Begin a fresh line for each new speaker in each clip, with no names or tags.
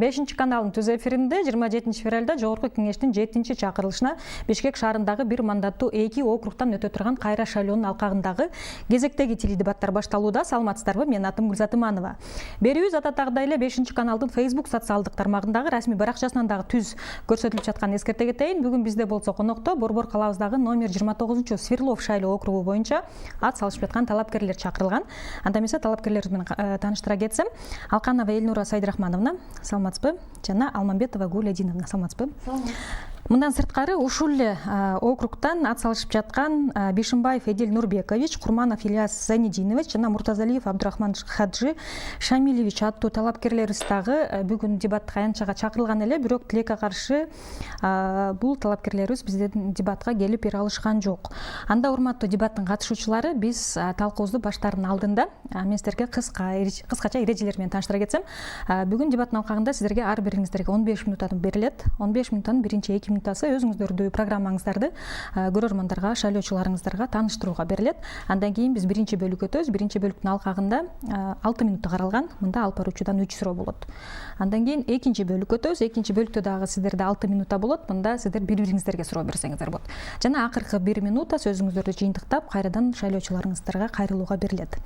5 каналдын түз эфиринде 27 февралда Жогорку Кеңештин 7 чакырылышына Бишкек шаарындагы бир мандаттуу 2 округтан өтө турган кайра шайлоонун алкагындагы кезектеги теледебаттар башталууда. Саламатсыздарбы? Мен атым Гүлзат Иманова. Берүүбүз ататагдай эле 5 каналдын Facebook социалдык тармагындагы расмий баракчасынан дагы түз көрсөтүлүп жаткан эскерте кетейин. Бүгүн бизде болсо конокто Борбор калабыздагы номер 29 Сверлов шайлоо округу боюнча ат салышып жаткан талапкерлер чакырылган. Анда эмесе талапкерлер менен тааныштыра кетсем, Алканова Элнура Сайдырахмановна, саламатсызбы? Жана Алмамбетова Гулядиновна, саламатсызбы? Мындан сырткары ушул эле округтан ат салышып жаткан Бишимбаев Эдил Нурбекович, Курманов Ильяс Зайнединович жана Муртазалиев Абдурахман Хаджи Шамилевич аттуу талапкерлерибиз дагы бүгүн дебатка аянтчага чакырылган эле, бирок тилекке каршы бул талапкерлерибиз биздин дебатка келип бере алышкан жок. Анда урматтуу дебаттын катышуучулары, биз талкуубузду баштаардын алдында мен сиздерге кыскача эрежелер менен тааныштыра кетсем, бүгүн дебаттын алкагында сиздерге ар бириңиздерге 15 минут берилет. 15 минуттан биринчи 2 минутасы өзүңүздөрдү программаңыздарды көрөрмандарга, шайлоочуларыңыздарга тааныштырууга берилет. Андан кийин биз биринчи бөлүккө өтөбүз. Биринчи бөлүктүн алкагында 6 минутта каралган. Мында алып баруучудан 3 суроо болот. Андан кийин экинчи бөлүккө өтөбүз. Экинчи бөлүктө дагы сиздерде 6 минутта болот. Мында сиздер бири-бириңиздерге суроо берсеңиздер болот. Жана акыркы 1 минутта сөзүңүздөрдү жыйынтыктап кайрадан шайлоочуларыңыздарга кайрылууга берилет.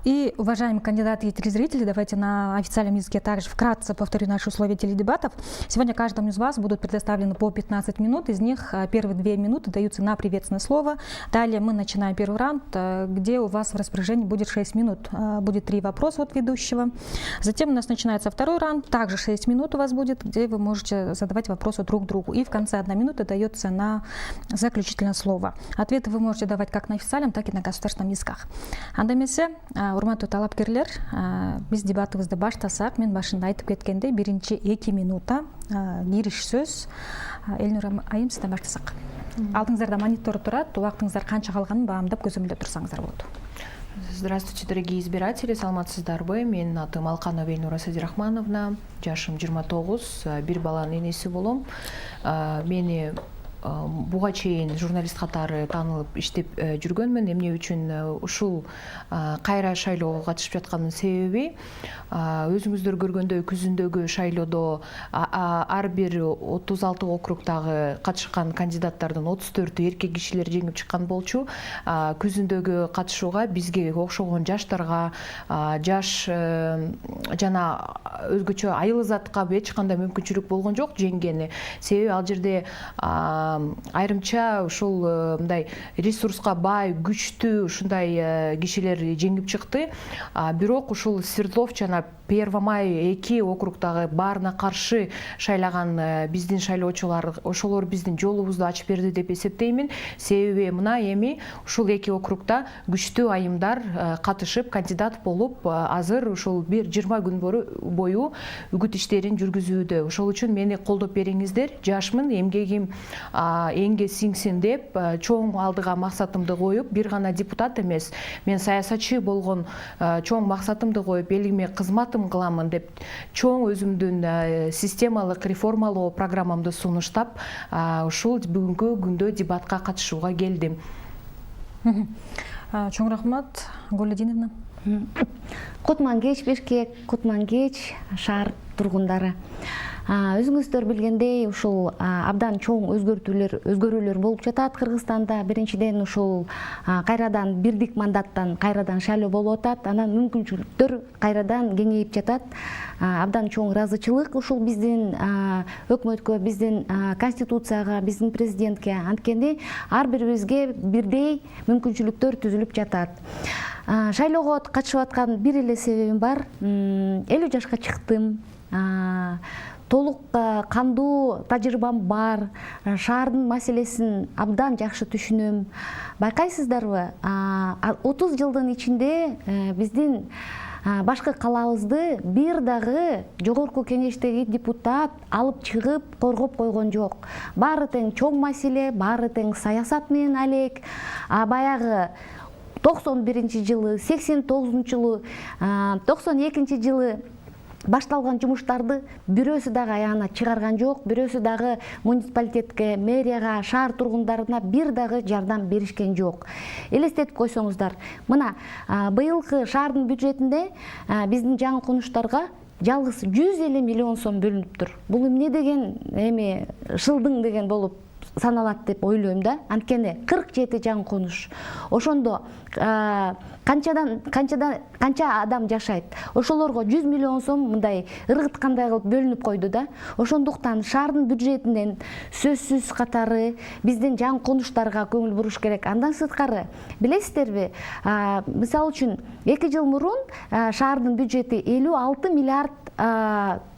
И, уважаемые кандидаты и телезрители, давайте на официальном языке также вкратце повторю наши условия теледебатов. Сегодня каждому из вас будут предоставлены по 15 минут. Из них первые 2 минуты даются на приветственное слово. Далее мы начинаем первый раунд, где у вас в распоряжении будет 6 минут. Будет 3 вопроса от ведущего. Затем у нас начинается второй раунд. Также 6 минут у вас будет, где вы можете задавать вопросы друг другу. И в конце 1 минута дается на заключительное слово. Ответы вы можете давать как на официальном, так и на государственном языках. Урматтуу талапкерлер, биз дебатыбызды баштасак, мен башында айтып кеткендей, биринчи 2 минута кириш сөз. Элнура айым, сизден баштасак. Алдыңыздарда монитор турат, убактыңыздар канча калганын баамдап көзөмөлдөп турсаңыздар болот.
Здравствуйте, дорогие избиратели, саламатсыздарбы? Мен атым Алканова Элнура Сайдырахмановна, жашым 29, бир баланын энеси болом. Мени буга чейин журналист катары таанылып иштеп жүргөнмүн. Эмне үчүн ушул кайра шайлоого катышып жатканын себеби, өзүңүздөр көргөндөй күзүндөгү шайлоодо ар бир 36 округдагы катышкан кандидаттардын 34 эркек кишилер жеңип чыккан болчу. Күзүндөгү катышууга бизге окшогон жаштарга, жаш жана өзгөчө айыл затка эч кандай мүмкүнчүлүк болгон жок жеңгени. Себеби ал жерде айрымча ушул мындай ресурска бай, күчтүү ушундай кишилер жеңип чыкты. Бирок ушул Свердлов жана Первомай 2 округдагы баарына каршы шайлаган биздин шайлоочулар, ошолор биздин жолубузду ачып берди деп эсептеймин. Себеби мына эми ушул 2 округда күчтүү айымдар катышып, кандидат болуп, азыр ушул бир 20 күн бою үгүт иштерин жүргүзүүдө. Ошол үчүн мени колдоп бериңиздер. Жашмын, эмгегим эңге сиңсин деп чоң алдыга максатымды коюп, бир гана депутат эмес, мен саясатчы болгон чоң максатымды коюп, элиме кызматым кыламын деп чоң өзүмдүн системалык реформалоо программамды сунуштап, ушул бүгүнкү күндө дебатка катышууга келдим.
Чоң рахмат, Гулядиновна.
Кутман кеч Бишкек, кутман кеч шаар тургундары. Өзүңүздөр билгендей, ушул абдан чоң өзгөрүүлөр болуп жатат Кыргызстанда. Биринчиден ушул кайрадан бирдик мандаттан кайрадан шайлоо болуп атат. Анан мүмкүнчүлүктөр кайрадан кеңейип жатат. Абдан чоң ыраазычылык ушул биздин өкмөткө, биздин конституцияга, биздин президентке. Анткени ар бирибизге бирдей мүмкүнчүлүктөр түзүлүп жатат. Шайлоого катышып аткан бир эле себебим бар. 50 жашка чыктым. Толук кандуу тажрыйбам бар, шаардын маселесин абдан жакшы түшүнөм. Байкайсыздарбы, 30 жылдын ичинде биздин башкы калабызды бир дагы Жогорку Кеңештеги депутат алып чыгып коргоп койгон жок. Баары тең чоң маселе, баары тең саясат менен алек. Баягы 91 жылы, 89 жылы, 92 жылы башталган жумуштарды бирөөсү дагы аягына чыгарган жок, бирөөсү дагы муниципалитетке, мэрияга, шаар тургундарына бир дагы жардам беришкен жок. Элестетип койсоңуздар, мына быйылкы шаардын бюджетинде биздин жаңы конуштарга жалгыз 150 миллион сом бөлүнүптүр. Бул эмне деген эми шылдың деген болуп саналат деп ойлойм да. Анткени 47 жаңы конуш. Ошондо канча адам жашайт. Ошолорго 100 миллион сом мындай ыргыткандай кылып бөлүнүп койду да. Ошондуктан шаардын бюджетинен сөзсүз катары биздин жаңы конуштарга көңүл буруш керек. Андан сырткары билесиздерби, мисалы үчүн 2 жыл мурун шаардын бюджети 56 миллиард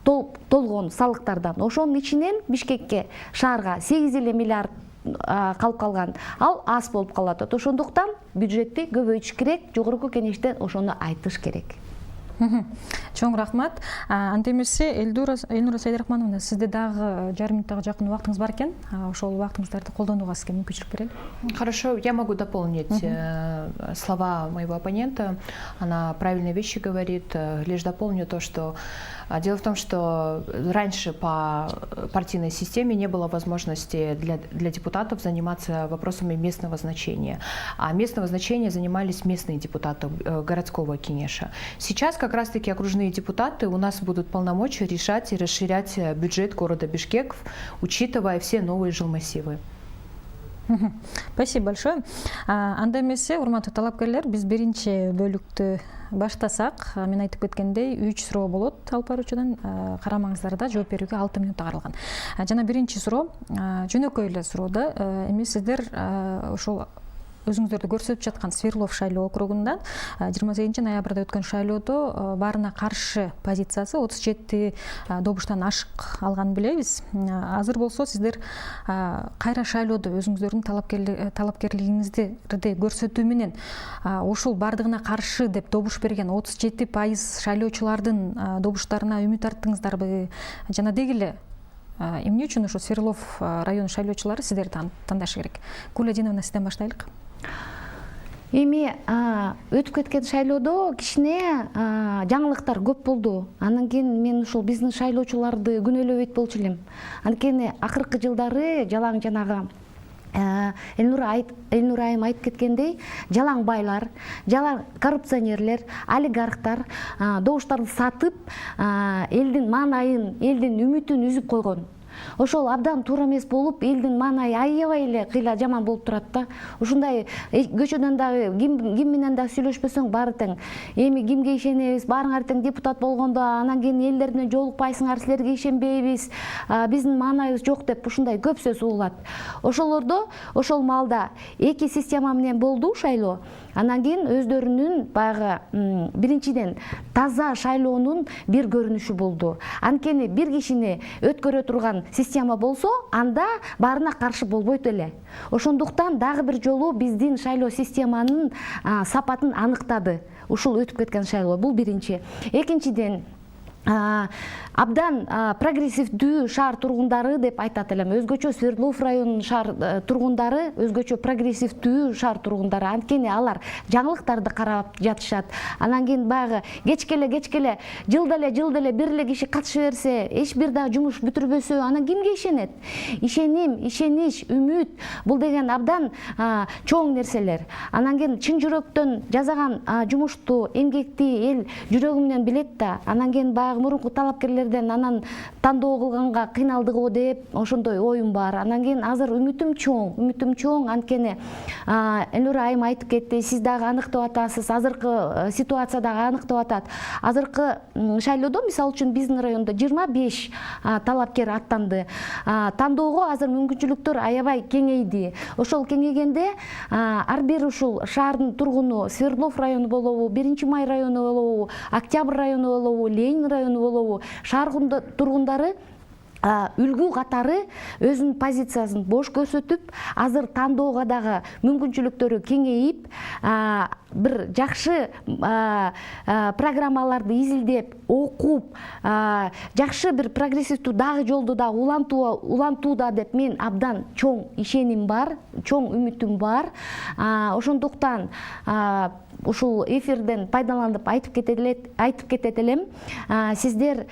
толгон салыктардан. Ошонун ичинен Бишкекке, шаарга 8 миллиард калып калган. Ал аз болуп калат. Ошондуктан бюджетти көбөйтүш керек, жогорку кеңештен ошону айтыш керек.
Чоң рахмат. Анда эмесе Элнура Сайдырахмановна, сизде дагы жарым минуттага жакын убактыңыз бар экен. Ошол убактыңыздарды колдонууга сизге мүмкүнчүлүк берели.
Хорошо, я могу дополнить слова моего оппонента. Она правильные вещи говорит. Лишь дополню то, что дело в том, что раньше по партийной системе не было возможности для депутатов заниматься вопросами местного значения. А местного значения занимались местные депутаты городского кеңеша. Сейчас как раз-таки окружные депутаты у нас будут полномочия решать и расширять бюджет города Бишкек, учитывая все новые жилмассивы.
Спасибо большое. Анда эмесе, урматтуу талапкерлер, биз биринчи бөлүктү баштасак, мен айтып кеткендей 3 суроо болот алып баруучудан. Карамаңыздар да, жооп берүүгө 6 минутта каралган. Жана биринчи суроо жөнөкөй эле суроо да. Эми сиздер ошол өзүңүздөрдү көрсөтүп жаткан Свердлов шайлоо округунда 28 ноябрда өткөн шайлоодо баарына каршы позициясы 37 добуштан ашык алганын билебиз. Азыр болсо сиздер кайра шайлоодо өзүңүздөрдүн талапкерлигиңизди көрсөтүү менен ушул бардыгына каршы деп добуш берген 37% шайлоочулардын добуштарына үмүт арттыңыздарбы? Жана деги эле эмне үчүн ошо Свердлов району шайлоочулары сиздерди тандашы керек? Гүл Эдиновна, сизден баштайлык.
Эми өтүп кеткен шайлоодо кичине жаңылыктар көп болду. Андан кийин мен ушул биздин шайлоочуларды күнөөлөбөйт болчу элем. Анткени акыркы жылдары жалаң жанагы Элнура айым айтып кеткендей, жалаң байлар, жалаң коррупционерлер, олигархтар добуштарды сатып, элдин маанайын, элдин үмүтүн үзүп койгон. Ошол абдан туура эмес болуп, элдин маанайы аябай эле кыйла жаман болуп турат да. Ушундай көчөдөн дагы ким менен да сүйлөшпөсөң баары тең. Эми кимге ишенебиз? Баарыңар тең депутат болгондо, анан кийин элдер менен жолукпайсыңар, силерге ишенбейбиз, биздин маанайыбыз жок деп ушундай көп сөз угулат. Ошолордо, ошол маалда эки система менен болду шайлоо. Анан кийин өздөрүнүн баягы биринчиден таза шайлоонун бир көрүнүшү болду. Анткени бир кишини өткөрө турган система болсо, анда баарына каршы болбойт эле. Ошондуктан дагы бир жолу биздин шайлоо системанын сапатын аныктады. Ушул өтүп кеткен шайлоо, бул биринчи. Экинчиден, абдан прогрессивдүү шаар тургундары деп айтат элем. Өзгөчө Свердлов районунун шаар тургундары, өзгөчө прогрессивдүү шаар тургундары. Анткени алар жаңылыктарды карап жатышат. Анан кийин баягы кечкеле жылда эле бир эле киши катыша берсе, эч бир дагы жумуш бүтүрбөсө, анан кимге ишенет? Ишеним, ишенич, үмүт бул деген абдан чоң нерселер. Анан кийин чын жүрөктөн жасаган жумушту, эмгекти эл жүрөгү менен билет да. Анан кийин мурунку талапкерлерден анан тандоо кылганга кыйналдыгы деп ошондой оюм бар. Анан кийин азыр үмүтүм чоң, анткени Элнура айым айтып кетти, сиз дагы аныктап атасыз, азыркы ситуация дагы аныктап атат. Азыркы шайлоодо мисалы үчүн биздин райондо 25 талапкер аттанды. Тандоого азыр мүмкүнчүлүктөр аябай кеңейди. Ошол кеңейгенде ар бир ушул шаардын тургуну, Свердлов району болобу, 1-Май району болобу, Октябрь району болобу, Ленин району болобу, шаар тургундары үлгү катары өзүнүн позициясын бош көрсөтүп, азыр тандоого дагы мүмкүнчүлүктөрү кеңейип, бир жакшы программаларды изилдеп, окуп, жакшы бир прогрессивдүү дагы жолду да улантууда деп мен абдан чоң ишеним бар, чоң үмүтүм бар. Ошондуктан ушул эфирден пайдаланып айтып кетет элем, сиздер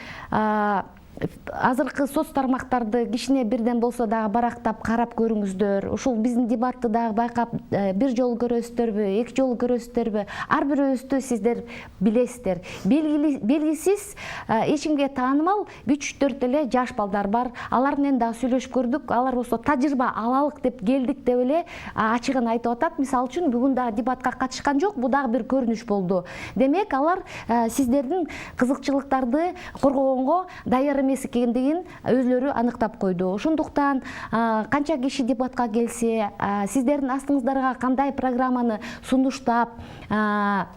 азыркы соц тармактарды кичине бирден болсо дагы барактап карап көрүңүздөр. Ушул биздин дебатты дагы байкап бир жолу көрөсүздөрбү, эки жолу көрөсүздөрбү, ар бирөөбүздү сиздер билесиздер. Белгисиз эч кимге таанымал 3-4 эле жаш балдар бар. Алар менен дагы сүйлөшүп көрдүк. Алар болсо тажрыйба алалык деп келдик деп эле ачыгын айтып атат. Мисалы үчүн бүгүн дагы дебатка катышкан жок. Бул дагы бир көрүнүш болду. Демек алар сиздердин кызыкчылыктарды коргогонго даяр эмес экендигин өзлөрү аныктап койду. Ошондуктан канча киши дебатка келсе, сиздердин астыңыздарга кандай программаны сунуштап,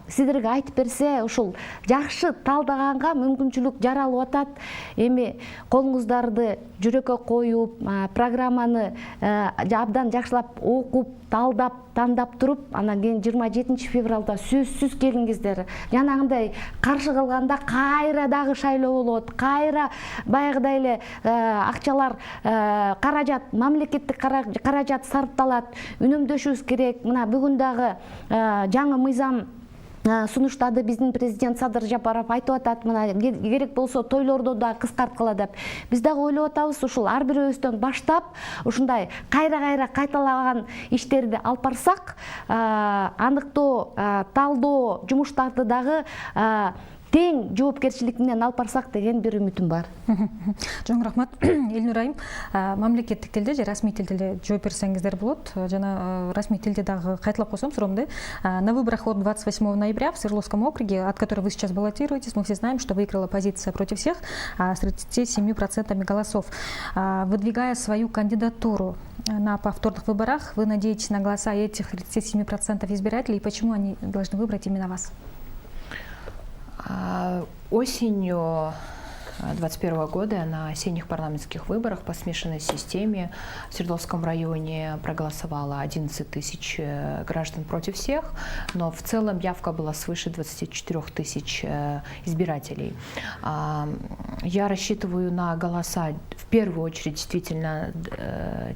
сиздерге айтып берсе, ушул жакшы талдаганга мүмкүнчүлүк жаралып атат. Эми колуңуздарды жүрөккө коюп, программаны абдан жакшылап окуп, талдап, тандап туруп, анан кийин 27 февралда сөзсүз келиңиздер. Жанагындай каршы кылганда кайра дагы шайлоо болот, кайра баягыдай эле акчалар, каражат, мамлекеттик каражат сарпталат, үнөмдөшүбүз керек. Мына бүгүн дагы жаңы мыйзам сунуштады биздин президент Садыр Жапаров айтып атат, мына керек болсо тойлордо да кыскарткыла деп. Биз дагы ойлоп атабыз, ушул ар бирөөбүздөн баштап ушундай кайра кайталаган иштерди алып барсак, аныктоо, талдоо жумуштарды дагы тең жоопкерчилик менен алып барсак деген бир үмүтүм бар.
Жоң рахмат. Элнур айым, мамлекеттик тилде же расмий тилде жооп берсеңиздер болот. Жана расмий тилде дагы кайталап койсом суроомду. На выборах от 28 ноября в Свердловском округе, от которого вы сейчас баллотируетесь, мы все знаем, что выиграла оппозиция против всех с 37% голосов. Выдвигая свою кандидатуру на повторных выборах, вы надеетесь на голоса этих 37% избирателей, и почему они должны выбрать именно вас?
Осенью 2021 года на осенних парламентских выборах по смешанной системе в Свердловском районе проголосовало 11 тысяч граждан против всех, но в целом явка была свыше 24 тысяч избирателей. Я рассчитываю на голоса в первую очередь действительно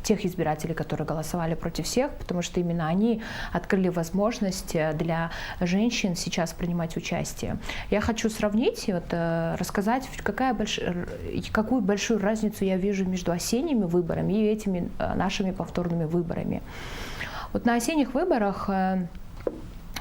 тех избирателей, которые голосовали против всех, потому что именно они открыли возможность для женщин сейчас принимать участие. Я хочу сравнить и вот рассказать, какую большую разницу я вижу между осенними выборами и этими нашими повторными выборами. Вот на осенних выборах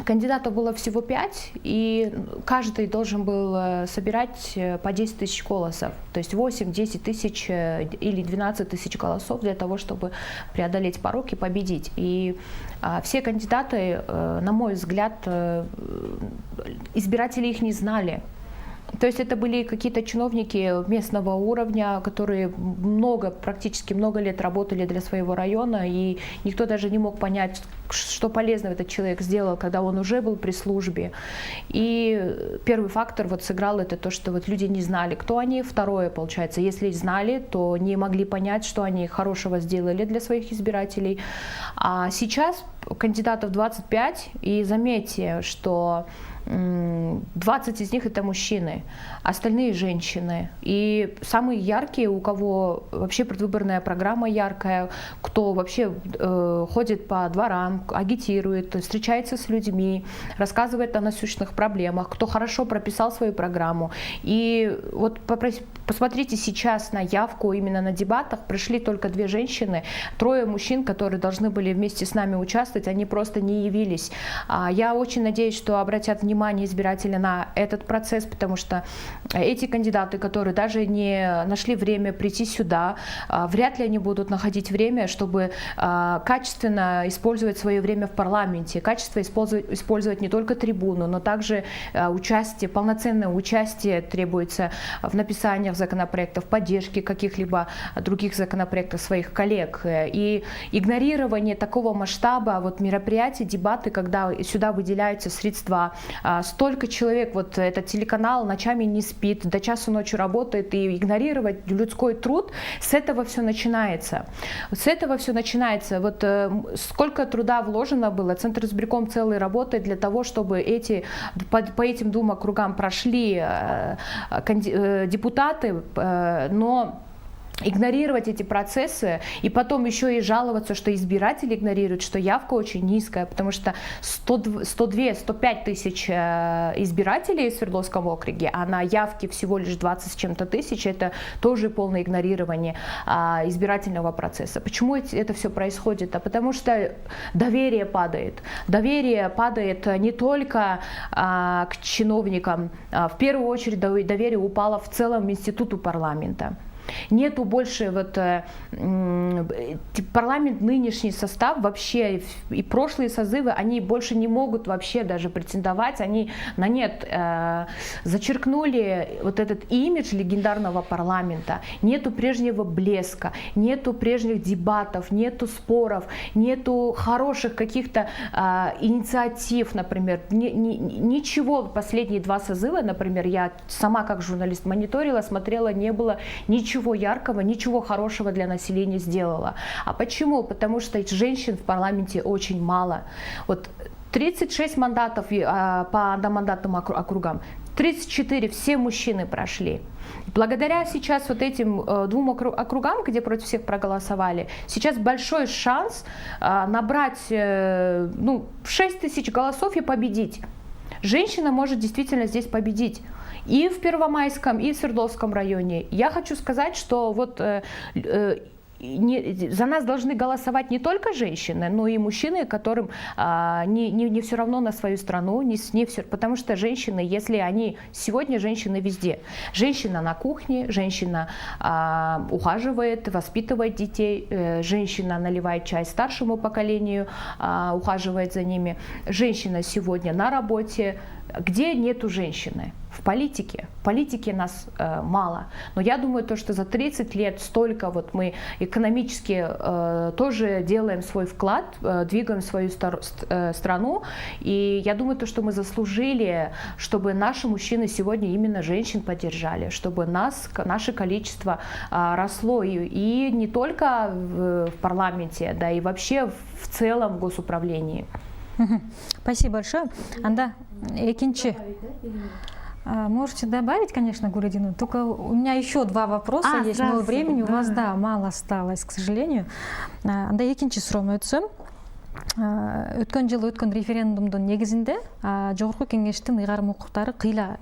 кандидатов было всего 5, и каждый должен был собирать по 10 тысяч голосов, то есть 8-10 тысяч или 12 тысяч голосов для того, чтобы преодолеть порог и победить. И все кандидаты, на мой взгляд, избиратели их не знали. То есть это были какие-то чиновники местного уровня, которые практически много лет работали для своего района, и никто даже не мог понять, что полезного этот человек сделал, когда он уже был при службе. И первый фактор вот сыграл это то, что вот люди не знали, кто они. Второе, получается, если знали, то не могли понять, что они хорошего сделали для своих избирателей. А сейчас кандидатов 25, и заметьте, что 20 из них это мужчины, остальные женщины. И самые яркие, у кого вообще предвыборная программа яркая, кто вообще ходит по дворам, агитирует, встречается с людьми, рассказывает о насущных проблемах, кто хорошо прописал свою программу. И вот посмотрите сейчас на явку именно на дебатах. Пришли только 2 женщины, 3 мужчин, которые должны были вместе с нами участвовать, они просто не явились. Я очень надеюсь, что обратят внимание избирателя на этот процесс, потому что эти кандидаты, которые даже не нашли время прийти сюда, вряд ли они будут находить время, чтобы качественно использовать свое время в парламенте, качественно использовать не только трибуну, но также участие, полноценное участие требуется в написаниях законопроектов, поддержке каких-либо других законопроектов своих коллег. И игнорирование такого масштаба вот мероприятий, дебаты, когда сюда выделяются средства, столько человек, вот этот телеканал ночами не спит, до часу ночи работает, и игнорировать людской труд, с этого все начинается. С этого все начинается. Вот сколько труда вложено было, Центр избирком целый работает для того, чтобы по этим 2 округам прошли депутаты, но игнорировать эти процессы и потом еще и жаловаться, что избиратели игнорируют, что явка очень низкая, потому что 102-105 тысяч избирателей в Свердловском округе, а на явке всего лишь 20 с чем-то тысяч, это тоже полное игнорирование избирательного процесса. Почему это все происходит? А потому что доверие падает. Доверие падает не только к чиновникам, в первую очередь доверие упало в целом институту парламента. Нету больше парламент, нынешний состав вообще и прошлые созывы, они больше не могут вообще даже претендовать, они на нет зачеркнули вот этот имидж легендарного парламента, нету прежнего блеска, нету прежних дебатов, нету споров, нету хороших каких-то инициатив, например, ничего последние 2 созыва, например, я сама как журналист мониторила, смотрела, не было ничего яркого, ничего хорошего для населения сделала. А почему? Потому что женщин в парламенте очень мало. Вот 36 мандатов по одномандатным округам, 34 все мужчины прошли. Благодаря сейчас вот этим 2 округам, где против всех проголосовали, сейчас большой шанс набрать 6 тысяч голосов и победить. Женщина может действительно здесь победить. И в Первомайском, и в Свердловском районе. Я хочу сказать, что вот за нас должны голосовать не только женщины, но и мужчины, которым не все равно на свою страну, потому что женщины, если они сегодня женщины везде, женщина на кухне, женщина ухаживает, воспитывает детей, женщина наливает чай старшему поколению, ухаживает за ними, женщина сегодня на работе. Где нету женщины? В политике. В политике нас мало. Но я думаю, что за 30 лет столько вот мы экономически тоже делаем свой вклад, двигаем свою страну. И я думаю, что мы заслужили, чтобы наши мужчины сегодня именно женщин поддержали, чтобы наше количество росло и не только в парламенте, да и вообще в целом в госуправлении.
Спасибо большое. Анда, экинчи. Можете добавить, конечно, Гуредину, только у меня еще 2 вопроса есть, но времени у вас, да, мало осталось, к сожалению. Анда экинчи суроом өтсөм. Өткөн жылы өткөн референдумдун негизинде жогорку кеңештин ыйгарым укуктары кыйла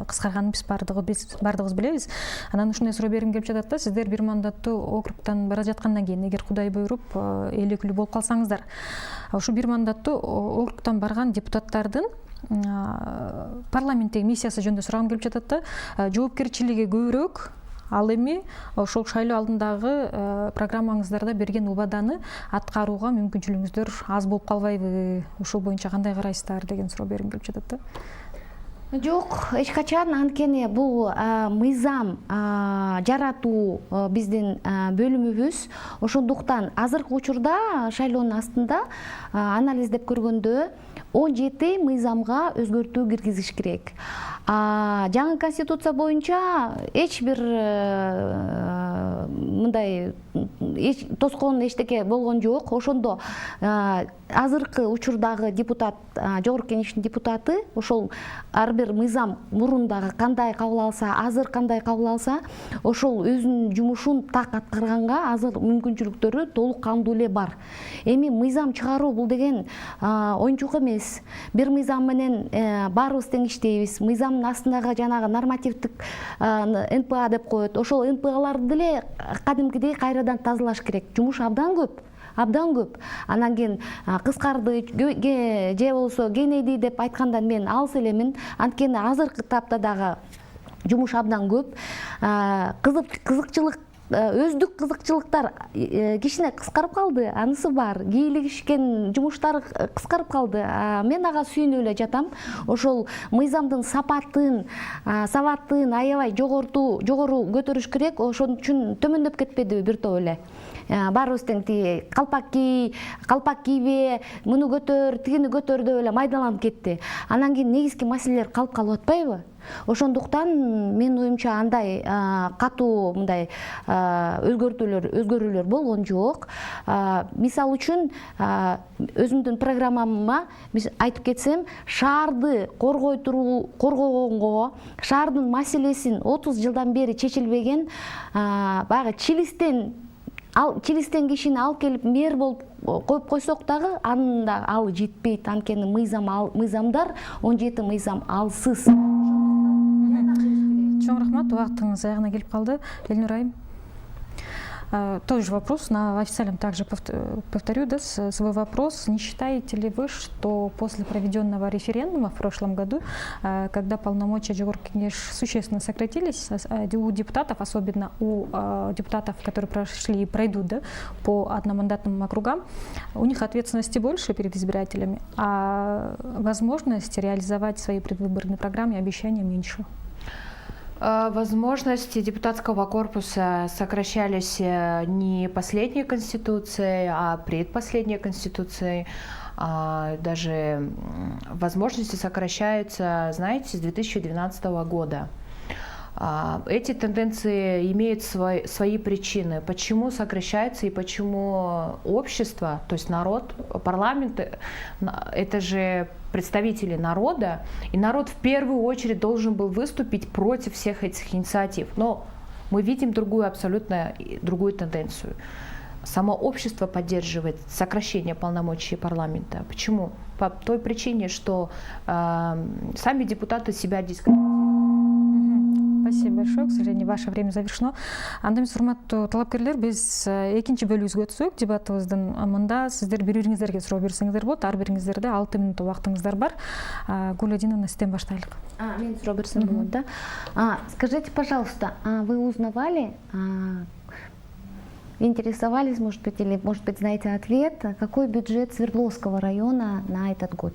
кыскарганын биз бардыгыбыз билебиз. Анан ушундай суроо бергим келип жатат да, сиздер 1 мандаттуу округтан бара жаткандан кийин, эгер Кудай буйруп эл өкүлү болуп калсаңыздар, ушу 1 мандаттуу округтан барган депутаттардын парламенттеги миссиясы жөнүндө сурагым келип жатат да, жоопкерчилиги көбүрөөк. Ал эми ошол шайлоо алдындагы программаңыздарда берген убаданы аткарууга мүмкүнчүлүгүңүздөр аз болуп калбайбы? Ушул боюнча кандай карайсыздар деген суроо бергим келип жатат да.
Жок, эч качан, анткени бул мыйзам жаратуу биздин бөлүмүбүз. Ошондуктан азыркы учурда шайлоонун астында анализдеп көргөндө 17 мыйзамга өзгөртүү киргизиш керек. Жаңы конституция боюнча эч бир мындай тоскоон эчтеке болгон жок. Ошондо азыркы учурдагы депутат, жогорку кеңештин депутаты, ошол ар бир мыйзам мурундагы кандай кабыл алса, азыр кандай кабыл алса, ошол өзүнүн жумушун так аткарганга азыр мүмкүнчүлүктөрү толук кандуу эле бар. Эми мыйзам чыгаруу бул деген оюнчук эмес. Бир мыйзам менен баарыбыз тең иштейбиз. Мыйзамдын астындагы жанагы нормативдик НПА деп коет. Ошол НПАларды деле кадимкидей кайрадан тазалаш керек. Жумуш абдан көп. Анан кийин кыскарды же болбосо кеңейди деп айткандан мен алыс элемин. Анткени азыркы тапта дагы жумуш абдан көп. Кызыкчылык, өздүк кызыкчылыктар кичине кыскарып калды. Анысы бар. Кийлигишкен жумуштар кыскарып калды. Мен ага сүйүнүп эле жатам. Ошол мыйзамдын сабатын аябай жогору көтөрүш керек. Ошон үчүн төмөндөп кетпедиби бир топ эле. Баарыбыз тең калпак кийбе, муну көтөр, тигини көтөр деп эле майдаланып кетти. Анан кийин негизги маселелер калып атпайбы? Ошондуктан менин оюмча андай катуу мындай өзгөрүүлөр болгон жок. Мисалы үчүн өзүмдүн программама айтып кетсем, шаарды коргогонго, шаардын маселесин 30 жылдан бери чечилбеген баягы Чилистен кишини алып келип мэр болуп коюп койсок дагы анын да ал жетпейт. Анткени мыйзамдар 17 мыйзам алсыз.
Чоң рахмат, убактыңыз аягына келип калды. Элнур айым. Тот же вопрос, на официальном также повторю, да, свой вопрос. Не считаете ли вы, что после проведенного референдума в прошлом году, когда полномочия Жогорку Кеңеш существенно сократились, у депутатов, особенно у депутатов, которые прошли и пройдут, да, по одномандатным округам, у них ответственности больше перед избирателями, а возможности реализовать свои предвыборные программы и обещания меньше?
Возможности депутатского корпуса сокращались не последней конституцией, а предпоследней конституцией. Даже возможности сокращаются, знаете, с 2012 года. Эти тенденции имеют свои причины. Почему сокращаются и почему общество, то есть народ, парламент, это же представители народа, и народ в первую очередь должен был выступить против всех этих инициатив. Но мы видим абсолютно другую тенденцию. Само общество поддерживает сокращение полномочий парламента. Почему? По той причине, что сами депутаты себя дискредитируют.
Спасибо большое. К сожалению, ваше время завершено. Анда эмес, урматтуу талапкерлер, биз экинчи бөлүгүбүзгө өтсөк, дебатыбыздын мында сиздер бири-бириңиздерге суроо берсеңиздер болот. Ар бириңиздерде 6 минут убактыңыздар бар. Гулядиновна, сизден баштайлык.
Мен суроо берсем болот, да? Скажите, пожалуйста, вы узнавали, интересовались, может быть, или, может быть, знаете ответ, какой бюджет Свердловского района на этот год?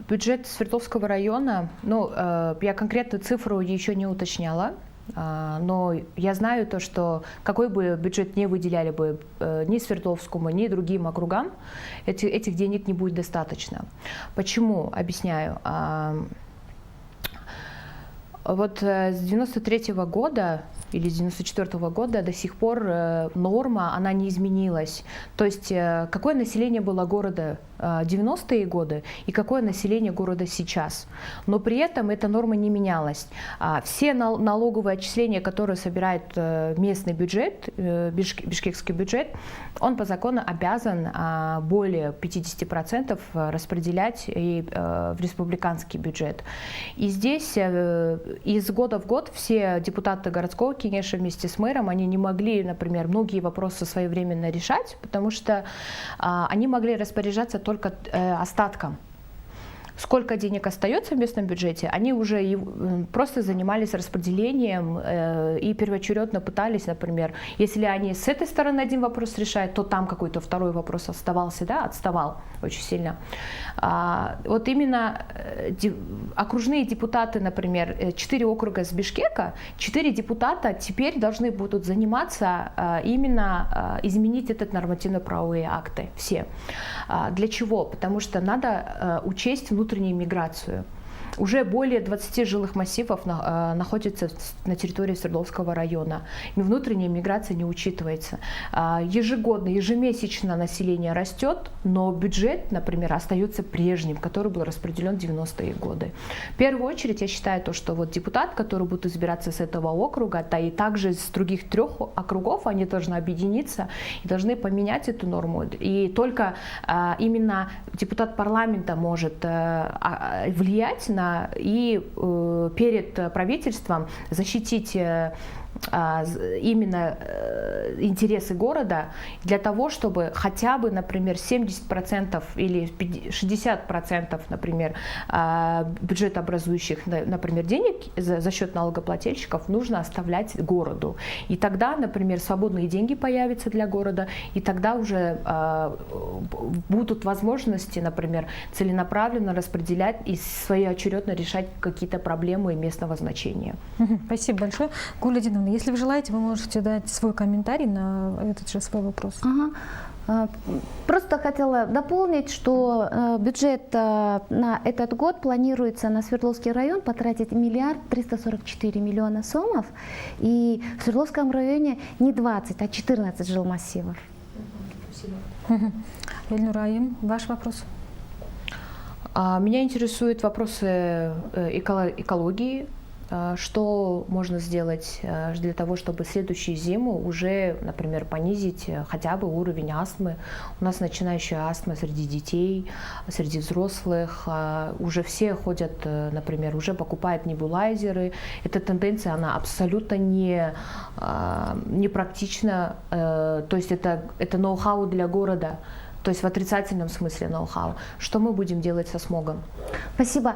Бюджет Свердловского района, я конкретную цифру еще не уточняла, но я знаю то, что какой бы бюджет не выделяли бы ни Свердловскому, ни другим округам, этих денег не будет достаточно. Почему? Объясняю. Вот с 93-го года или с 94-го года до сих пор норма, она не изменилась. То есть какое население было города 90-е годы и какое население города сейчас. Но при этом эта норма не менялась. Все налоговые отчисления, которые собирает местный бюджет, бишкекский бюджет, он по закону обязан более 50% распределять и в республиканский бюджет. И здесь из года в год все депутаты городского Кеңеша вместе с мэром, они не могли, например, многие вопросы своевременно решать, потому что они могли распоряжаться только остатком. Сколько денег остается в местном бюджете, они уже просто занимались распределением и первоочередно пытались, например, если они с этой стороны один вопрос решают, то там какой-то второй вопрос оставался, да, отставал очень сильно. Вот именно окружные депутаты, например, 4 округа с Бишкека, 4 депутата теперь должны будут заниматься именно изменить этот нормативно-правовые акты, все. Для чего? Потому что надо учесть внутреннюю миграцию. Уже более 20 жилых массивов находятся на территории Свердловского района. И внутренняя миграция не учитывается. Ежегодно, ежемесячно население растет, но бюджет, например, остается прежним, который был распределен в 90-е годы. В первую очередь я считаю то, что вот депутат, который будет избираться с этого округа, да и также с других 3 округов, они должны объединиться и должны поменять эту норму. И только именно депутат парламента может влиять на и перед правительством защитить именно интересы города для того, чтобы хотя бы, например, 70% или 60%, например, бюджетообразующих, например, денег за счет налогоплательщиков нужно оставлять городу. И тогда, например, свободные деньги появятся для города, и тогда уже будут возможности, например, целенаправленно распределять и своеочередно решать какие-то проблемы местного значения.
Спасибо большое. Гулядиновна, если вы желаете, вы можете дать свой комментарий на этот же свой вопрос.
Просто хотела дополнить, что бюджет на этот год планируется на Свердловский район потратить 1 344 000 000 сомов. И в Свердловском районе не 20, а 14 жилмассивов.
Спасибо.
Эльнура Айым, ваш вопрос.
Меня интересуют вопросы экологии. Что можно сделать для того, чтобы следующую зиму уже, например, понизить хотя бы уровень астмы? У нас начинающая астма среди детей, среди взрослых. Уже все ходят, например, уже покупают небулайзеры. Эта тенденция, она абсолютно не практична. То есть это ноу-хау для города. То есть в отрицательном смысле ноу-хау. Что мы будем делать со смогом?
Спасибо.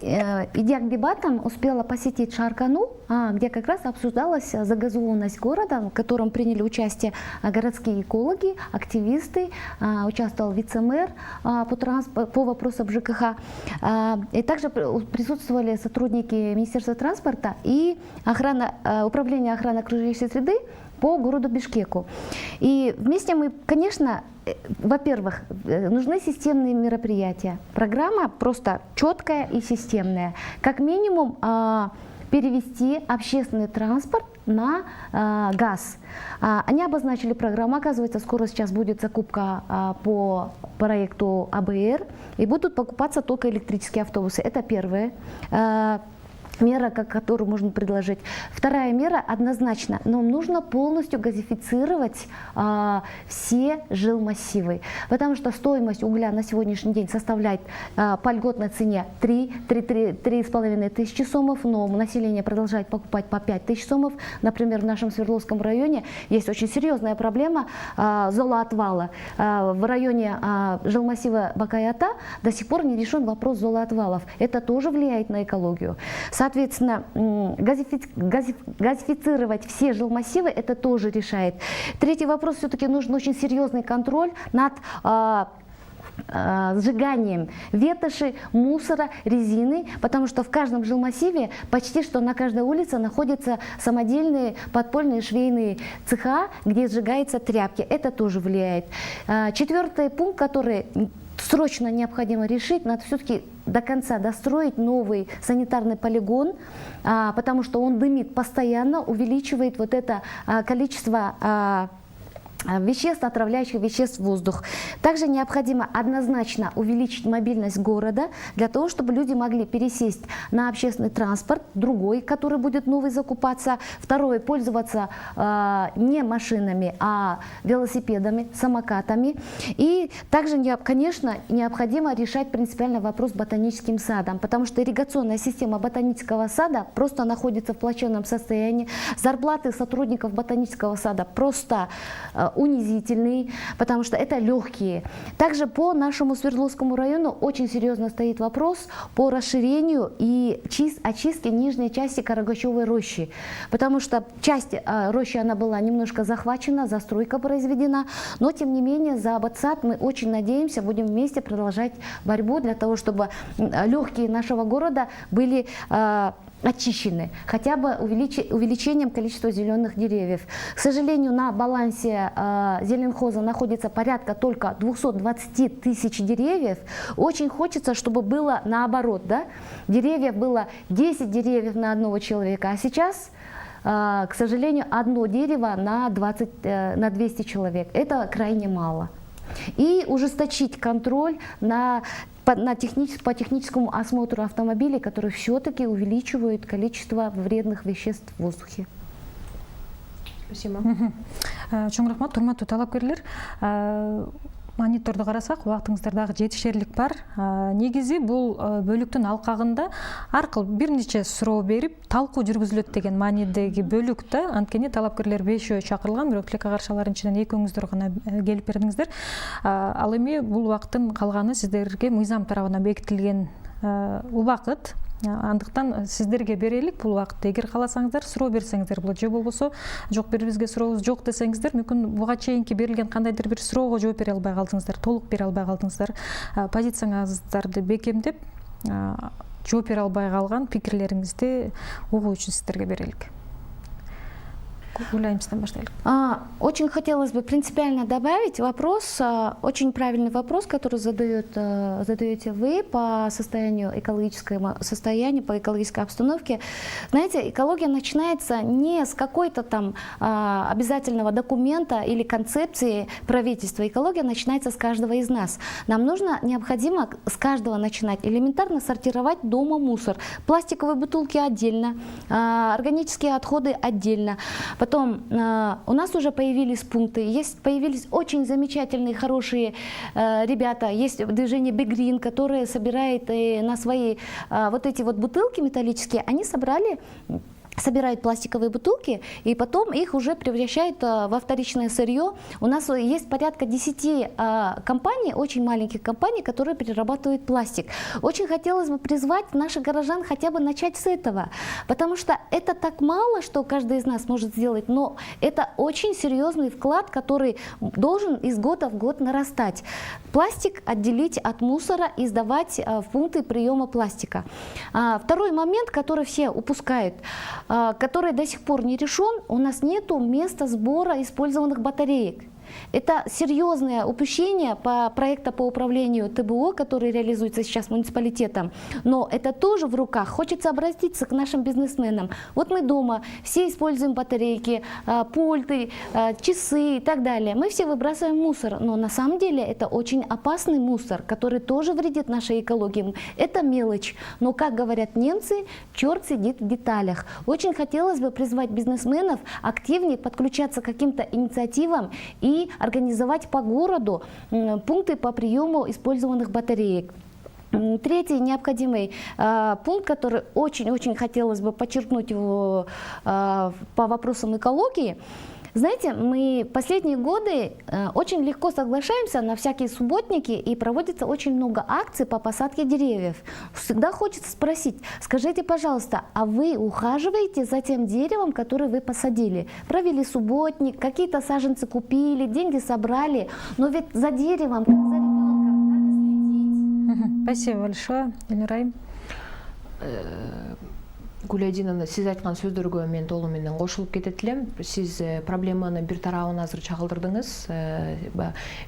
Идя к дебатам, успела посетить Шаркану, где как раз обсуждалась загазованность города, в котором приняли участие городские экологи, активисты, участвовал вице-мэр по вопросам ЖКХ. И также присутствовали сотрудники Министерства транспорта и Управления охраны окружающей среды по городу Бишкеку. И вместе мы, конечно, во-первых, нужны системные мероприятия. Программа просто четкая и системная. Как минимум перевести общественный транспорт на газ. Они обозначили программу. Оказывается, скоро сейчас будет закупка по проекту АБР, и будут покупаться только электрические автобусы. Это первое. Мера, которую можно предложить. Вторая мера однозначно, нам нужно полностью газифицировать все жилмассивы, потому что стоимость угля на сегодняшний день составляет по льготной цене 3,5 тысячи сомов, но население продолжает покупать по 5 тысяч сомов. Например, в нашем Свердловском районе есть очень серьезная проблема золоотвала. В районе жилмассива Бакаята до сих пор не решен вопрос золоотвалов. Это тоже влияет на экологию. Соответственно, газифицировать все жилмассивы это тоже решает. Третий вопрос, все-таки нужен очень серьезный контроль над сжиганием ветоши, мусора, резины, потому что в каждом жилмассиве почти что на каждой улице находятся самодельные подпольные швейные цеха, где сжигаются тряпки. Это тоже влияет. Четвертый пункт, который срочно необходимо решить, надо все-таки до конца достроить новый санитарный полигон, потому что он дымит постоянно, увеличивает вот это количество веществ, отравляющих веществ в воздух. Также необходимо однозначно увеличить мобильность города для того, чтобы люди могли пересесть на общественный транспорт, другой, который будет новый закупаться. Второе, пользоваться не машинами, а велосипедами, самокатами. И также, конечно, необходимо решать принципиально вопрос с ботаническим садом, потому что ирригационная система ботанического сада просто находится в плачевном состоянии. Зарплаты сотрудников ботанического сада просто унизительные, потому что это легкие. Также по нашему Свердловскому району очень серьезно стоит вопрос по расширению и очистке нижней части Карагачевой рощи, потому что часть рощи она была немножко захвачена, застройка произведена, но тем не менее за Абатсад мы очень надеемся, будем вместе продолжать борьбу для того, чтобы легкие нашего города были очищены, хотя бы увеличением количества зеленых деревьев. К сожалению, на балансе зеленхоза находится порядка только 220 тысяч деревьев. Очень хочется, чтобы было наоборот, да? Деревьев было 10 деревьев на одного человека, а сейчас, к сожалению, одно дерево на 200 человек. Это крайне мало. И ужесточить контроль по техническому осмотру автомобилей, которые все-таки увеличивают количество вредных веществ в воздухе.
Спасибо.
Чоң рахмат, урматтуу талапкерлер. Мониторду карасак, убактыңыздардагы жетишерлик бар. Негизи бул бөлүктүн алкагында аркылуу бир нече суроо берип, талкуу жүргүзүлөт деген маанидеги бөлүк да. Анткени талапкерлер 5 чакырылган, бирок тилекке каршылардын ичинен экөөңүздөр гана келип бердиңиздер. Ал эми бул убакыттын калганы сиздерге мыйзам тарабынан бекитилген убакыт. Андыктан сиздерге берелик бул убакытты. Эгер кааласаңыздар, суроо берсеңиздер болот. Же болбосо жок, бирибизге сурообуз жок десеңиздер, мүмкүн буга чейинки берилген кандайдыр бир суроого жооп бере албай калдыңыздар, толук бере албай калдыңыздар. Позицияңыздарды бекемдеп, жооп бере албай калган пикирлериңизди угуу үчүн сиздерге берелик. Гуляем сізден баштайлық.
Очень хотелось бы принципиально добавить вопрос, очень правильный вопрос, который задаете вы по состоянию экологического состояния, по экологической обстановке. Знаете, экология начинается не с какой-то там обязательного документа или концепции правительства. Экология начинается с каждого из нас. Нам необходимо с каждого начинать элементарно сортировать дома мусор. Пластиковые бутылки отдельно, органические отходы отдельно. Потом у нас уже появились пункты, появились очень замечательные, хорошие ребята. Есть движение Big Green, которое собирает на свои вот эти вот бутылки металлические, они собирают пластиковые бутылки и потом их уже превращают во вторичное сырье. У нас есть порядка 10 компаний, очень маленьких компаний, которые перерабатывают пластик. Очень хотелось бы призвать наших горожан хотя бы начать с этого, потому что это так мало, что каждый из нас может сделать, но это очень серьезный вклад, который должен из года в год нарастать. Пластик отделить от мусора и сдавать в пункты приема пластика. Второй момент, который все упускают, который до сих пор не решен, у нас нет места сбора использованных батареек. Это серьезное упущение проекта по управлению ТБО, который реализуется сейчас муниципалитетом. Но это тоже в руках. Хочется обратиться к нашим бизнесменам. Вот мы дома все используем батарейки, пульты, часы и так далее. Мы все выбрасываем мусор. Но на самом деле это очень опасный мусор, который тоже вредит нашей экологии. Это мелочь. Но, как говорят немцы, черт сидит в деталях. Очень хотелось бы призвать бизнесменов активнее подключаться к каким-то инициативам и организовать по городу пункты по приему использованных батареек. Третий необходимый пункт, который очень хотелось бы подчеркнуть по вопросам экологии. Знаете, мы последние годы очень легко соглашаемся на всякие субботники и проводится очень много акций по посадке деревьев. Всегда хочется спросить, скажите, пожалуйста, а вы ухаживаете за тем деревом, которое вы посадили? Провели субботник, какие-то саженцы купили, деньги собрали, но ведь за деревом, как за ребенком, надо следить.
Спасибо большое, Эльнура.
Гулядиновна, сиз айткан сөздөргө мен толук менен кошулуп кетет элем. Сиз проблеманы бир тарабын азыр чагылдырдыңыз.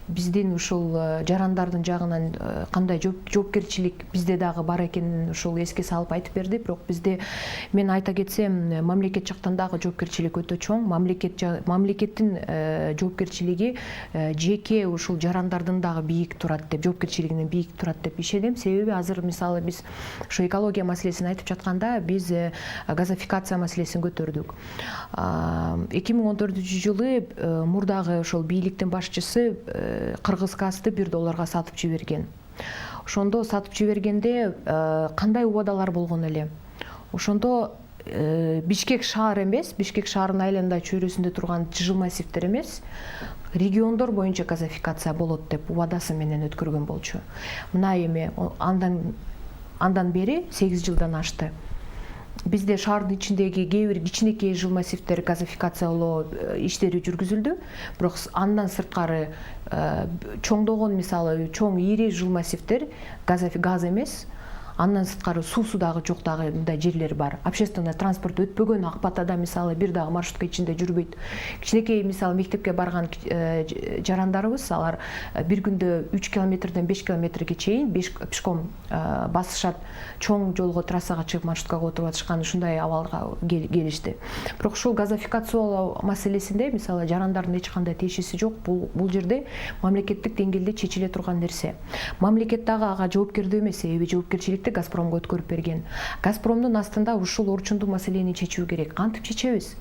Биздин ушул жарандардын жагынан кандай жоопкерчилик бизде дагы бар экенин ушул эске салып айтып берди. Бирок бизде, мен айта кетсем, мамлекет жактан дагы жоопкерчилик өтө чоң. Мамлекеттин жоопкерчилиги жеке ушул жарандардын дагы бийик турат деп, жоопкерчилигинен бийик турат деп ишенем. Себеби азыр мисалы биз ушу экология маселесин айтып жатканда биз газификация маселесин көтөрдүк. 2014-жылы мурдагы ошол бийликтин башчысы Кыргыз газды $1 сатып жиберген. Ошондо сатып жибергенде кандай убадалар болгон эле? Ошондо Бишкек шаар эмес, Бишкек шаарынын айланында чөйрөсүндө турган жыжыл массивдер эмес, региондор боюнча газификация болот деп убадасы менен өткөргөн болчу. Мына эми андан бери 8 жылдан ашты. Бизде шаардын ичиндеги кээ бир кичинекей жыл массивдер газификациялоо иштери жүргүзүлдү. Бирок андан сырткары чоңдогон, мисалы, чоң ири жыл массивдер газ эмес. Андан сырткары суусу дагы жок дагы мындай жерлер бар. Общественный транспорт өтпөгөн Акбатада мисалы бир дагы маршрутка ичинде жүрбөйт. Кичинекей мисалы мектепке барган жарандарыбыз, алар бир күндө 3 километрден 5 километрге чейин пешком басышат, чоң жолго трассага чыгып маршруткага отуруп атышкан, ушундай абалга келишти. Бирок ушул газификациялоо маселесинде мисалы жарандардын эч кандай тиешеси жок. Бул жерде мамлекеттик деңгээлде чечиле турган нерсе. Мамлекет дагы ага жоопкердүү эмес, себеби жоопкерчилик Газпромго өткөрүп берген. Газпромдун астында ушул орчундуу маселени чечүү керек. Кантип чечебиз?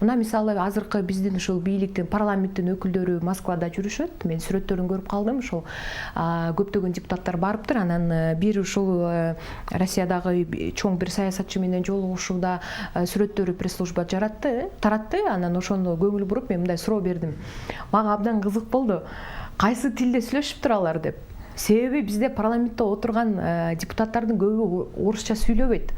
Мына мисалы азыркы биздин ушул бийликтин, парламенттин өкүлдөрү Москвада жүрүшөт. Мен сүрөттөрүн көрүп калдым. Ушул көптөгөн депутаттар барыптыр. Анан бир ушул Россиядагы чоң бир саясатчы менен жолугушууда сүрөттөрү пресс-служба таратты. Анан ошону көңүл буруп мен мындай суроо бердим. Мага абдан кызык болду. Кайсы тилде сүйлөшүптүр алар деп. Себеби бизде парламентте отурган депутаттардын көбү орусча сүйлөбөйт.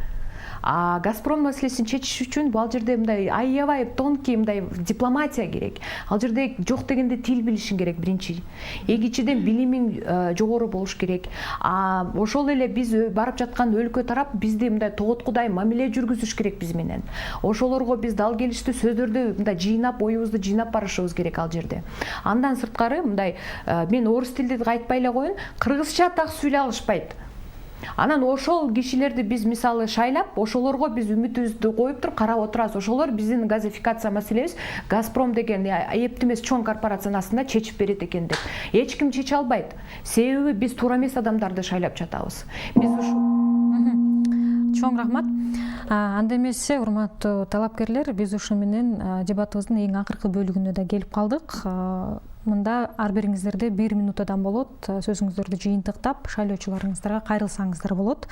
Газпром маселесин чечиш үчүн бул жерде мындай аябай тонкий мындай дипломатия керек. Ал жерде жок дегенде тил билишиң керек биринчи. Экинчиден билимиң жогору болуш керек. Ошол эле биз барып жаткан өлкө тарап бизди мындай тоготкудай мамиле жүргүзүш керек биз менен. Ошолорго биз дал келиштүү сөздөрдү мындай жыйнап, оюбузду жыйнап барышыбыз керек ал жерде. Андан сырткары мындай мен орус тилди айтпай эле коеюн, кыргызча так сүйлөй алышпайт. Анан ошол кишилерди биз мисалы шайлап, ошолорго биз үмүтүбүздү коюп туруп карап отурабыз. Ошолор биздин газификация маселебиз Газпром деген эптеп эмес чоң корпорациянын астында чечип берет экен деп. Эч ким чече албайт. Себеби биз туура эмес адамдарды шайлап жатабыз. Биз
Чоң рахмат. Анда эмесе, урматтуу талапкерлер, биз ушу менен дебатыбыздын эң акыркы бөлүгүнө да келип калдык. Мында ар бириңиздерде 1 минутадан болот. Сөзүңүздөрдү жыйынтыктап, шайлоочуларыңыздарга кайрылсаңыздар болот.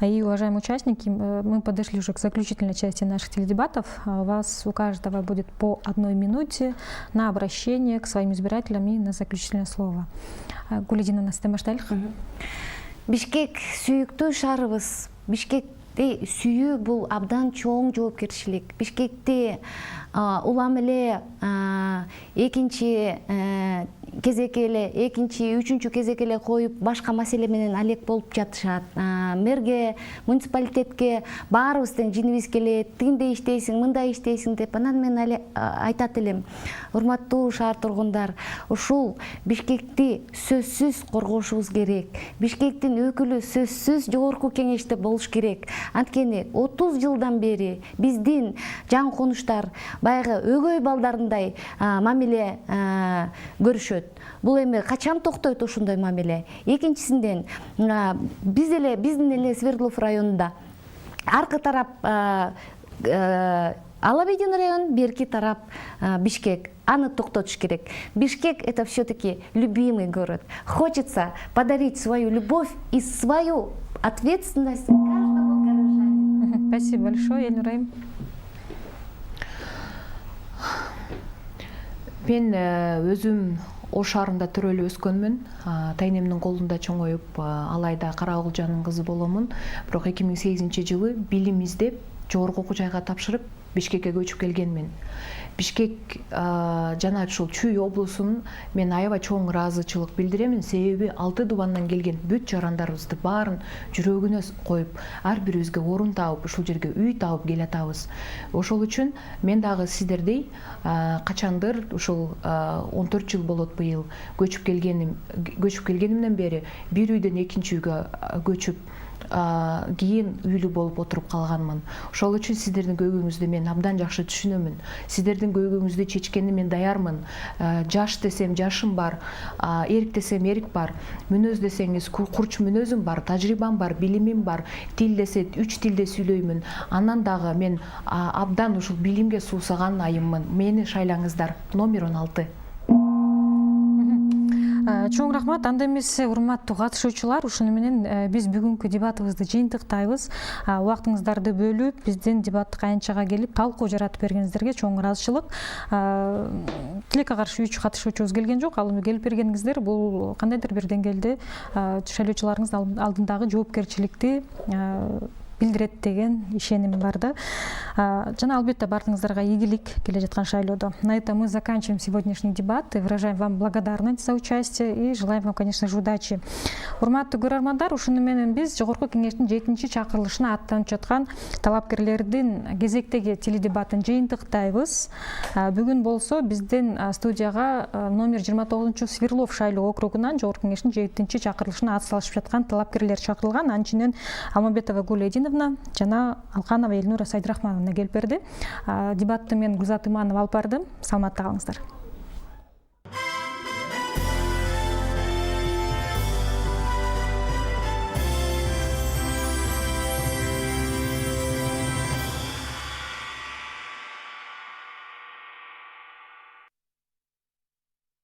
И, уважаемые участники, мы подошли уже к заключительной части наших теледебатов. У вас у каждого будет по 1 минуте на обращение к своим избирателям и на заключительное слово. Гулидиновна, сизден баштайлык.
Бишкек сүйүктүү шаарыбыз. Бишкекти сүйүү бул абдан чоң жоопкерчилик. Бишкекти улам эле экинчи кезекке эле, экинчи, үчүнчү кезекке эле коюп, башка маселе менен алек болуп жатышат. Мэрге, муниципалитетке баарыбыз тең жинибиз келет, тигиндей иштейсиң, мындай иштейсиң деп. Анан мен айтат элем, урматтуу шаар тургундар, ушул Бишкекти сөзсүз коргошубуз керек. Бишкектин өкүлү сөзсүз жогорку кеңеште болуш керек. Анткени 30 жылдан бери биздин жаңы конуштар баягы өгөй балдарындай мамиле көрүшөт. Бул эми качан токтойт ушундай мамиле? Экинчисинен биздин эле Свердлов районунда аркы тарап Алабейдин район, берки тарап Бишкек. Аны токтотуш керек. Бишкек — это все-таки любимый город. Хочется подарить свою любовь и свою ответственность каждому горожанину.
Спасибо большое, Эльнур Айым.
Мен өзүм Ош шаарында төрөлүп өскөнмүн. Тайнемдин колунда чоңоюп, алайда Карагулжанын кызы боломун. Бирок 2008-жылы билим издеп, жогорку окуу жайга тапшырып, Бишкекке көчүп келгенмин. Бишкек жана ушул Чүй облусунун мен аябай чоң ыраазычылык билдиремин. Себеби 6 дубандан келген бүт жарандарыбызды баарын жүрөгүнө коюп, ар бирибизге орун таап, ушул жерге үй таап келатабыз. Ошол үчүн мен дагы сиздердей качандыр ушул 14 жыл болот быйыл көчүп келгенимден бери бир үйдөн экинчи үйгө көчүп кийин үйлүү болуп отуруп калганмын. Ошол үчүн сиздердин көйгөйүңүздү мен абдан жакшы түшүнөмүн. Сиздердин көйгөйүңүздү чечкенге мен даярмын. Жаш десем жашым бар, эрик десем эрик бар, мүнөз десеңиз курч мүнөзүм бар, тажрыйбам бар, билимим бар. Тил десе 3 тилде сүйлөймүн. Анан дагы мен абдан ушул билимге суусаган айыммын. Мени шайлаңыздар. Номер 16.
Чоң рахмат. Анда эмесе, урматтуу катышуучулар, ушуну менен биз бүгүнкү дебатыбызды жыйынтыктайбыз. Убактыңыздарды бөлүп, биздин дебаттык аянтчага келип, талкуу жаратып бергениңиздерге чоң ыраазычылык. Тилекке каршы 3 катышуучубуз келген жок. Ал эми келип бергениңиздер бул кандайдыр бир деңгээлде шайлоочуларыңыз алдындагы жоопкерчиликти билдирет деген ишеним бар да. Жана албетте бардыгыңыздарга ийгилик келе жаткан шайлоодо. На этом мы заканчиваем сегодняшний дебат и выражаем вам благодарность за участие и желаем вам, конечно же, удачи. Урматтуу көрөрмандар, ушуну менен биз жогорку кеңештин 7-чи чакырылышына аттанып жаткан талапкерлердин кезектеги теледебатын жыйынтыктайбыз. Бүгүн болсо биздин студияга номер 29 Свердлов шайлоо округунан жогорку кеңештин 7-чи чакырылышына ат салышып жаткан талапкерлер чакырылган. Анчинен Алмамбетова Гулидиновна жана Алканова Эльнура Сайдырахмановна келип берди. Дебатты мен Гүлзат Иманова алып бардым. Саламатта калыңыздар.